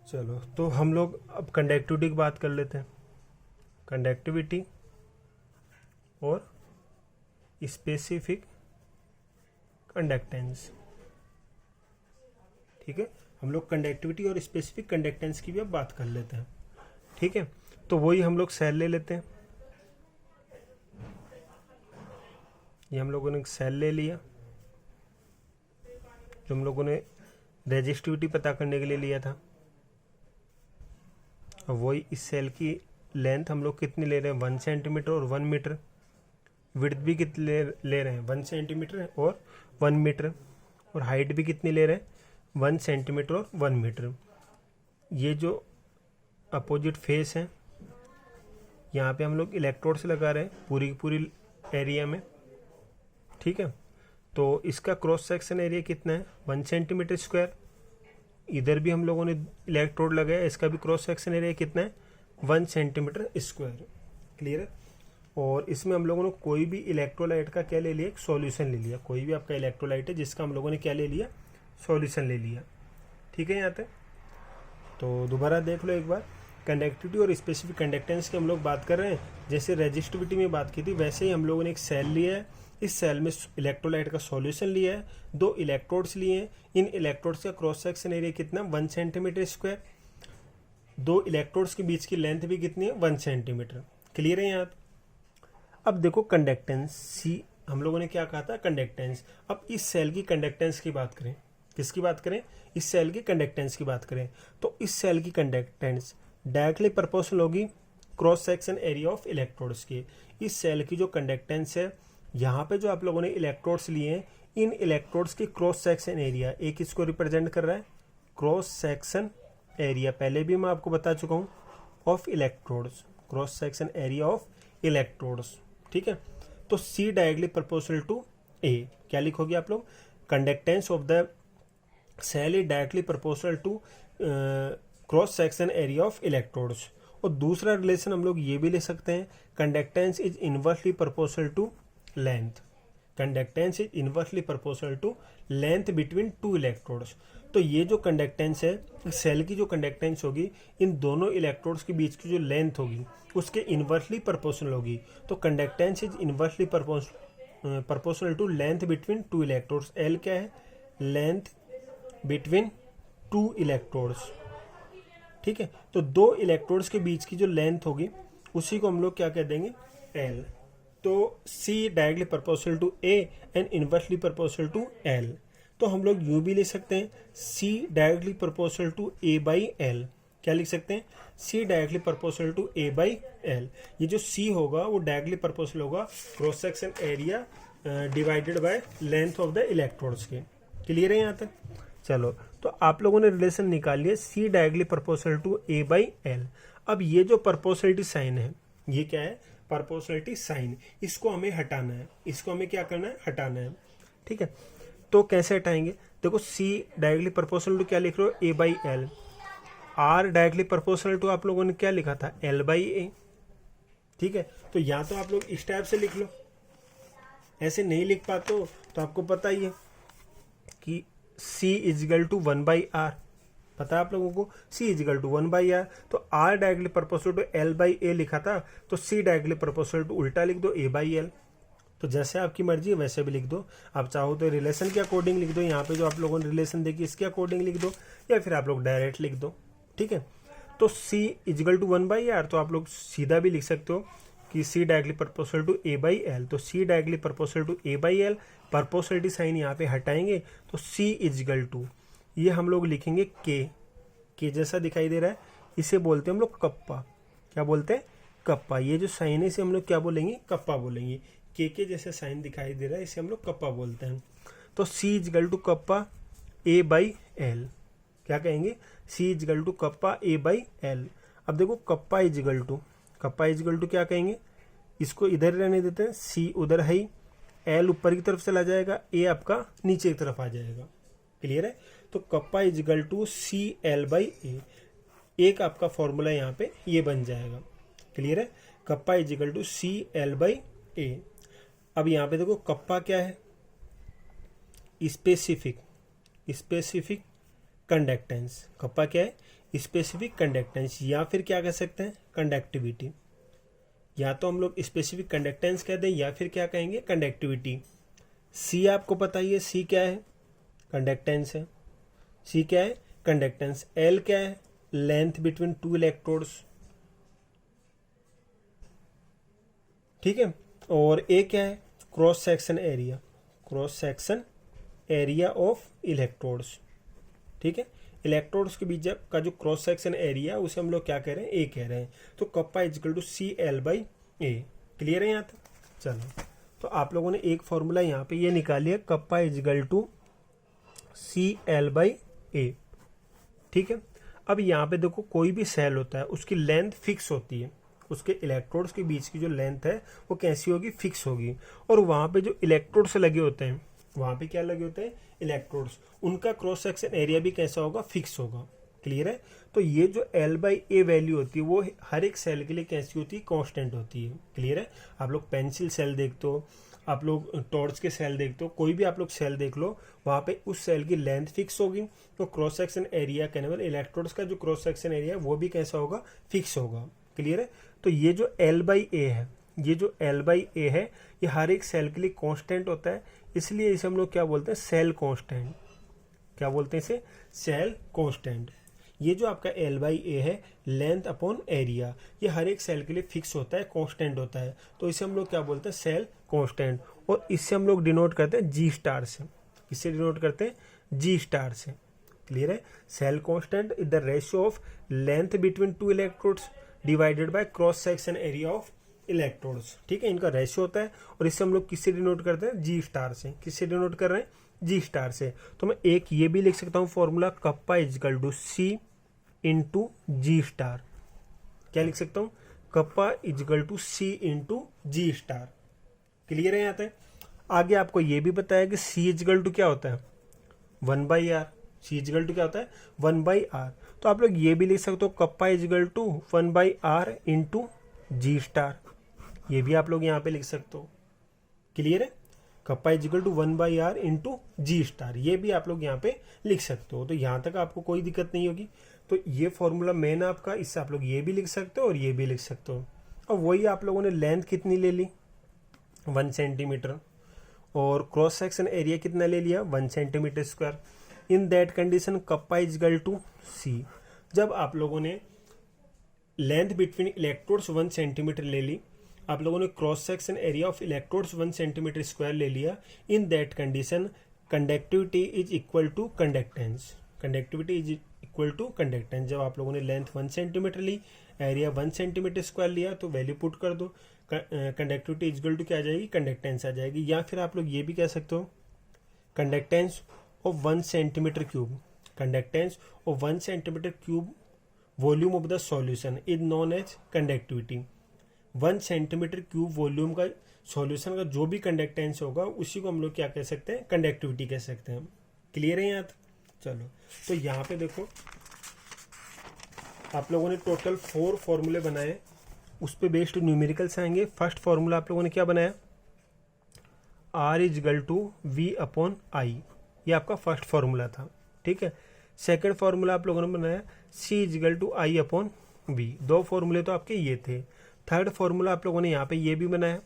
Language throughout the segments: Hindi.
चलो तो हम लोग अब कंडक्टिविटी की बात कर लेते हैं। कंडक्टिविटी और स्पेसिफिक कंडक्टेंस। ठीक है, हम लोग कंडक्टिविटी और स्पेसिफिक कंडक्टेंस की भी अब बात कर लेते हैं। ठीक है, तो वही हम लोग सेल ले लेते हैं। ये हम लोगों ने सेल ले लिया, जो हम लोगों ने रेजिस्टिविटी पता करने के लिए लिया था। और वही इस सेल की लेंथ हम लोग कितनी ले रहे हैं, 1 सेंटीमीटर और 1 मीटर। विड्थ भी कितनी ले रहे हैं, 1 सेंटीमीटर और 1 मीटर। और हाइट भी कितनी ले रहे हैं, 1 सेंटीमीटर और 1 मीटर। ये जो अपोजिट फेस है, यहाँ पे हम लोग इलेक्ट्रोड्स लगा रहे हैं पूरी की पूरी एरिया में। ठीक है, तो इसका क्रॉस सेक्शन एरिया कितना है, 1 सेंटीमीटर स्क्वायर। इधर भी हम लोगों ने इलेक्ट्रोड लगाया, इसका भी क्रॉस सेक्शन एरिया कितना है, 1 सेंटीमीटर स्क्वायर। क्लियर है। और इसमें हम लोगों ने कोई भी इलेक्ट्रोलाइट का क्या ले लिया, एक सॉल्यूशन ले लिया। कोई भी आपका इलेक्ट्रोलाइट है जिसका हम लोगों ने क्या ले लिया, सॉल्यूशन ले लिया। ठीक है, यहाँ तक। तो दोबारा देख लो एक बार, कंडक्टिविटी और स्पेसिफिक कंडक्टेंस की हम लोग बात कर रहे हैं। जैसे रेजिस्टिविटी में बात की थी, वैसे ही हम लोगों ने एक सेल लिया है। इस सेल में इलेक्ट्रोलाइट का सॉल्यूशन लिया है, 2 इलेक्ट्रोड्स लिए हैं। इन इलेक्ट्रोड्स का क्रॉस सेक्शन एरिया कितना, 1 सेंटीमीटर स्क्वायर। 2 इलेक्ट्रोड्स के बीच की लेंथ भी कितनी है, 1 सेंटीमीटर। क्लियर है यहाँ। अब देखो कंडक्टेंस, सी हम लोगों ने क्या कहा था, कंडक्टेंस। अब इस सेल की कंडक्टेंस की बात करें, किसकी बात करें, इस सेल की कंडक्टेंस की बात करें, तो इस सेल की कंडक्टेंस डायरेक्टली प्रोपोर्शनल होगी cross section area of electrodes की। इस सेल की जो कंडक्टेंस है, यहाँ पे जो आप लोगों ने इलेक्ट्रोड्स लिए हैं, इन इलेक्ट्रोड्स की क्रॉस सेक्शन एरिया, एक इसको रिप्रेजेंट कर रहा है क्रॉस सेक्शन एरिया, पहले भी मैं आपको बता चुका हूँ, of electrodes, cross section area of electrodes. ठीक है, तो C directly proportional to A. क्या लिखोगे आप लोग, conductance of the cell is directly proportional to cross section area of electrodes. और दूसरा रिलेशन हम लोग ये भी ले सकते हैं, conductance is inversely proportional to length. Conductance is inversely proportional to length between 2 electrodes. तो ये जो कंडक्टेंस है, सेल की जो कंडक्टेंस होगी, इन दोनों इलेक्ट्रोड्स के बीच की जो लेंथ होगी उसके इनवर्सली प्रोपोर्शनल होगी। तो conductance is inversely proportional to length between 2 electrodes. L क्या है, लेंथ बिटवीन 2 इलेक्ट्रोड्स। ठीक है, तो 2 इलेक्ट्रोड्स के बीच की जो लेंथ होगी उसी को हम लोग क्या कह देंगे, एल। तो C directly proportional to A and inversely proportional to L। तो हम लोग यूं भी ले सकते हैं, C directly proportional to A by L। क्या लिख सकते हैं, C directly proportional to A by L। ये जो C होगा वो डायरेक्टली प्रोपोर्शनल होगा cross section area divided by length of the electrodes के। क्लियर है यहाँ तक। चलो, तो आप लोगों ने रिलेशन निकाल लिया, C directly proportional to A by L। अब ये जो प्रोपोर्शनलिटी साइन है, ये क्या है, प्रोपोर्शनलिटी साइन, इसको हमें हटाना है। इसको हमें क्या करना है, हटाना है। ठीक है, तो कैसे हटाएंगे, देखो C डायरेक्टली प्रोपोर्शनल टू क्या लिख रहे हो, A by L। R directly proportional to आप लोगों ने क्या लिखा था, L बाई A। ठीक है, तो या तो आप लोग इस टाइप से लिख लो, ऐसे नहीं लिख पाते हो तो आपको पता ही है कि C equal to 1 by R, पता है आप लोगों को, C equal to 1 by R. तो R directly proportional to L by A लिखा था, तो C डायरेक्टली प्रोपोर्शनल टू उल्टा लिख दो, A बाई L। तो जैसे आपकी मर्जी है वैसे भी लिख दो। आप चाहो तो रिलेशन के अकॉर्डिंग लिख दो, यहाँ पे जो आप लोगों ने रिलेशन देखी इसके अकॉर्डिंग लिख दो, या फिर आप लोग डायरेक्ट लिख दो। ठीक है, तो C equal to 1 by R, तो आप लोग सीधा भी लिख सकते हो कि C directly proportional to A by L। तो C directly proportional to A by L, proportionality sign यहाँ पे हटाएंगे तो C इजिकल टू, ये हम लोग लिखेंगे के जैसा दिखाई दे रहा है, इसे बोलते हैं हम लोग कप्पा। क्या बोलते हैं, कप्पा। ये जो साइन है इसे हम लोग क्या बोलेंगे, कप्पा बोलेंगे। के जैसे साइन दिखाई दे रहा है इसे हम लोग कप्पा बोलते हैं। तो C equal to kappa A by L, क्या कहेंगे, C equal to kappa A by L। अब देखो कप्पा इजिकल टू क्या कहेंगे, इसको इधर रहने देते हैं, C उधर है ही, L ऊपर की तरफ चला जाएगा, A आपका नीचे की तरफ आ जाएगा। क्लियर है, तो kappa is equal to C L by A, एक आपका फॉर्मूला यहाँ पे ये बन जाएगा। क्लियर है, kappa is equal to C L by A. अब यहाँ पे देखो कप्पा क्या है, स्पेसिफिक कंडक्टेंस। कप्पा क्या है, स्पेसिफिक कंडक्टेंस, या फिर क्या कह सकते हैं, कंडक्टिविटी। या तो हम लोग स्पेसिफिक कंडक्टेंस कह दें या फिर क्या कहेंगे, कंडक्टिविटी। सी आपको पता ही है, सी क्या है, कंडक्टेंस है। सी क्या है, कंडक्टेंस। एल क्या है, लेंथ बिटवीन टू इलेक्ट्रोड्स, ठीक है। और ए क्या है, cross section area, cross section area of electrodes, ठीक है। इलेक्ट्रोड्स के बीच का जो क्रॉस सेक्शन एरिया है उसे हम लोग क्या कह रहे हैं, ए कह रहे हैं। तो kappa is equal to C L by A. Clear है यहाँ तक? चलो, तो आप लोगों ने एक फॉर्मूला यहाँ पे ये निकाली है, kappa is equal to C L by A, ठीक है। अब यहाँ पे देखो, कोई भी सेल होता है उसकी लेंथ फिक्स होती है, उसके इलेक्ट्रोड्स के बीच की जो लेंथ है वो कैसी होगी, फिक्स होगी। और वहाँ पे जो इलेक्ट्रोड्स लगे होते हैं, वहाँ पे क्या लगे होते हैं, इलेक्ट्रोड्स, उनका क्रॉस सेक्शन एरिया भी कैसा होगा, फिक्स होगा। क्लियर है? तो ये जो L बाई ए वैल्यू होती है वो हर एक सेल के लिए कैसी होती है, कांस्टेंट होती है। क्लियर है? आप लोग पेंसिल सेल देखते हो, आप लोग टॉर्च के सेल देखते हो, कोई भी आप लोग सेल देख लो, वहाँ पे उस सेल की लेंथ फिक्स होगी, तो क्रॉस सेक्शन एरिया कहने वाले इलेक्ट्रोड्स का जो क्रॉस सेक्शन एरिया है वो भी कैसा होगा, फिक्स होगा। क्लियर है? तो ये जो L बाई ए है, ये जो L बाई ए है, ये हर एक सेल के लिए कांस्टेंट होता है, इसलिए इसे हम लोग क्या बोलते हैं, सेल कांस्टेंट। क्या बोलते हैं इसे, सेल कांस्टेंट। ये जो आपका L बाई ए है, लेंथ अपॉन एरिया, ये हर एक सेल के लिए फिक्स होता है, कांस्टेंट होता है, तो इसे हम लोग क्या बोलते हैं, सेल कांस्टेंट। और इससे हम लोग डिनोट करते हैं जी स्टार से। इससे डिनोट करते हैं जी स्टार से। क्लियर है? Cell constant is the ratio of length between two electrodes divided by cross section area of electrodes. ठीक है, इनका रेशियो होता है, और इससे हम लोग किससे डिनोट करते हैं, जी स्टार से। किससे डिनोट कर रहे हैं, जी स्टार से। तो मैं एक ये भी लिख सकता हूँ formula, kappa is equal to C into G star. क्या लिख सकता हूँ, kappa is equal to C into G star. Clear है यहाँ तक? आगे आपको ये भी बताया कि सी इजकल टू क्या होता है, 1/r। सी इजकल टू क्या होता है, 1/r। तो आप लोग ये भी लिख सकते हो, kappa is equal to 1/r into G star. ये भी आप लोग यहाँ पे लिख सकते हो। क्लियर है? Kappa is equal to 1/r into G star, ये भी आप लोग यहाँ पे लिख सकते हो। तो यहाँ तक आपको कोई दिक्कत नहीं होगी। तो ये फॉर्मूला मेन आपका, इससे आप लोग ये भी लिख सकते हो और ये भी लिख सकते हो। और वही आप लोगों ने लेंथ कितनी ले ली, 1 सेंटीमीटर, और क्रॉस सेक्शन एरिया कितना ले लिया, 1 centimetre square. In that condition kappa is equal to C. जब आप लोगों ने लेंथ बिटवीन इलेक्ट्रोड्स 1 सेंटीमीटर ले ली, आप लोगों ने cross section area of electrodes 1 centimetre square ले लिया, in that condition conductivity is equal to conductance. Conductivity is equal to conductance. जब आप लोगों ने लेंथ 1 सेंटीमीटर ली, एरिया 1 सेंटीमीटर स्क्वायर लिया, तो वैल्यू पुट कर दो, कंडक्टिविटी इजकल टू क्या आ जाएगी, कंडक्टेंस आ जाएगी। या फिर आप लोग ये भी कह सकते हो, conductance of 1 centimetre cube, conductance of 1 centimetre cube volume of the solution is known as conductivity. 1 centimetre cube volume का सॉल्यूशन का जो भी कंडक्टेंस होगा उसी को हम लोग क्या कह सकते हैं, कंडक्टिविटी कह सकते हैं। क्लियर है यहाँ तक? चलो, तो यहाँ पे देखो, आप लोगों ने टोटल 4 फॉर्मूले बनाए, उस पे बेस्ड न्यूमेरिकल्स आएंगे। फर्स्ट फॉर्मूला आप लोगों ने क्या बनाया, R equal to V upon I, ये आपका फर्स्ट फॉर्मूला था। ठीक है। सेकंड फॉर्मूला आप लोगों ने बनाया C equal to I upon V। 2 फॉर्मूले तो आपके ये थे। थर्ड फॉर्मूला आप लोगों ने यहाँ पे ये भी बनाया,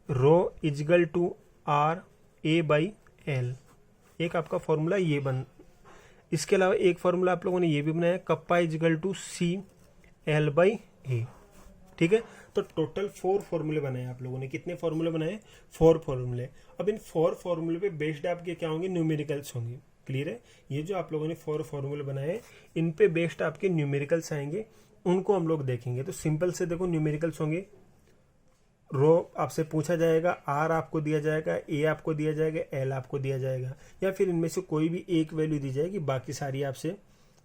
rho is equal to R A by L। एक आपका फॉर्मूला ये बन, इसके अलावा एक फॉर्मूला आप लोगों ने ये भी बनाया, kappa is equal to C L by A। ठीक है। तो टोटल 4 फॉर्मूले बनाए आप लोगों ने। कितने फॉर्मूले बनाए, 4 फॉर्मूले। अब इन 4 फॉर्मूले पे बेस्ड आपके क्या होंगे, न्यूमेरिकल्स होंगे। क्लियर है? ये जो आप लोगों ने 4 फॉर्मूले बनाए, इन पे बेस्ड आपके न्यूमेरिकल्स आएंगे, उनको हम लोग देखेंगे। तो सिंपल से देखो, न्यूमेरिकल्स होंगे, रो आपसे पूछा जाएगा, आर आपको दिया जाएगा, ए आपको दिया जाएगा, एल आपको दिया जाएगा, या फिर इनमें से कोई भी एक वैल्यू दी जाएगी, बाकी सारी आपसे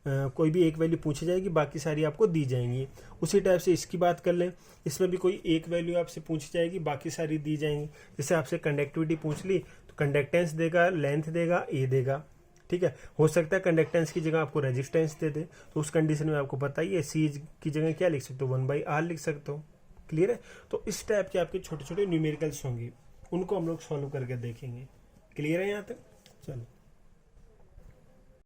कोई भी एक वैल्यू पूछी जाएगी, बाकी सारी आपको दी जाएंगी। उसी टाइप से इसकी बात कर लें, इसमें भी कोई एक वैल्यू आपसे पूछी जाएगी, बाकी सारी दी जाएंगी। जैसे आपसे कंडक्टिविटी पूछ ली, तो कंडक्टेंस देगा, लेंथ देगा, ए देगा। ठीक है। हो सकता है कंडक्टेंस की जगह आपको रेजिस्टेंस दे दे, तो उस कंडीशन में आपको पता ही है, सी की जगह क्या लिख सकते हो, 1/r लिख सकते हो। क्लियर है? तो इस टाइप के आपके छोटे छोटे न्यूमेरिकल्स होंगे, उनको हम लोग सॉल्व करके देखेंगे। क्लियर है यहाँ तक? चलो।